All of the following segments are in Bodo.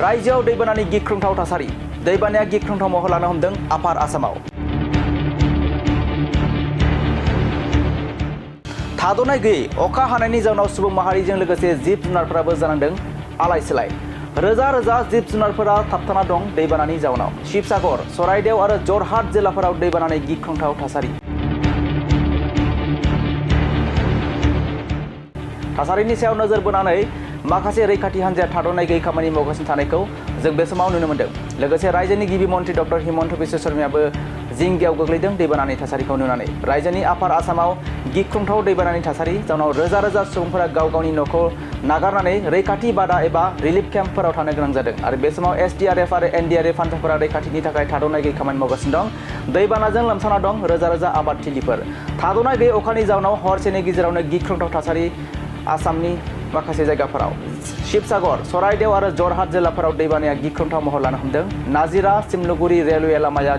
रायजोआव दैबानानि गिख्रंथाव थासारि दैबानाया गिख्रंथाव महर लानो हमदों आफार आसामाव थाद'नाय गैयै अखा हानायनि जाउनाव सुबुं माहारिजों लोगोसे जिब जुनारफोराबो जानांदों आलाय सिलाय रोजा रोजा जिब जुनारफोरा थाबथाना दं दैबानानि जाउनाव शिबसागर चराइदेव आरो जरहाट जिल्लाफोराव दैबानानि गिख्रंथाव थासारि थासारिनि सायाव नोजोर बोनानै माखासे रैखाथि हान्जाया थाद'नाय गैयै खामानि मावगासिनो थानायखौ जों बे समाव नुनो मोन्दों लोगोसे रायजोनि गिबि मन्त्रि डक्टर हिमन्त बिश्व शर्मायाबो जिंगायाव गोग्लैदों दैबानानि थासारिखौ नुनानै रायजोनि आफार आसामाव गिख्रंथाव दैबानानि थासारि जाउनाव रोजा रोजा सुबुंफोरा गाव गावनि न'खौ नागारनानै रैखाथि बादा एबा रिलिफ केम्पफोराव थानो गोनां जादों आरो बे समाव एसडीआरएफ आरो एनडीआरएफ हान्जाफोरा रैखाथिनि थाखाय थाद'नाय गैयै खामानि मावगासिनो दं दैबानाजों लोमसावना दं रोजा रोजा आबादथिलिफोर थाद'नाय गैयै अखानि जाउनाव हरसेनि गेजेरावनो गिख्रंथाव थासारि आसामनि माखासे जायगाफोराव शिबसागर चराइदेव आरो जरहाट जिल्लाफोराव दैबानाया गिख्रंथाव महर लानो हमदों नाजिरा सिमलुगुरि रेलवे लामाया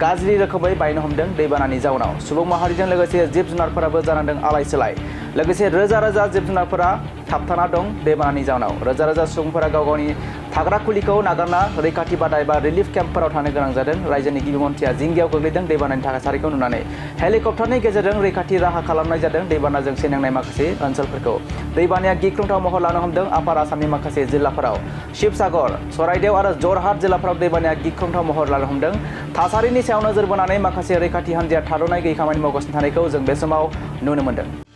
गाज्रि रोखोमै बायनो हमदों दैबानानि जाउनाव सुबुं माहारिजों लोगोसे जिब जुनारफोराबो जानांदों आलाय सिलाय लोगोसे रोजा रोजा जिब जुनारफोरा थाबथाना दं दैबानानि जाउनाव रोजा रोजा सुबुंफोरा गाव गावनि थाग्रा खुलिखौ नागारना रैखाथि बादा एबा रिलिफ केम्पफोराव थानो गोनां जादों रायजोनि गिबि मन्थ्रिया जिंगायाव गोग्लैदों दैबानानि थासारिखौ नुनानै हेलिकप्टारनि गेजेरजों रैखाथि राहा खालामनाय जादों दैबानाजों सैनांनाय माखासे ओनसोलफोरखौ दैबानाया गिख्रंथाव महर लानो हमदों आफार आसामनि माखासे जिल्लाफोराव शिबसागर चराइदेव आरो जरहाट जिल्लाफोराव दैबानाया गिख्रंथाव महर लानो हमदों थासारिनि सायाव नोजोर बोनानै माखासे रैखाथि हान्जाया थाद'नाय गैयै खामानि मावगासिनो थानायखौ जों बे समाव नुनो मोन्दों।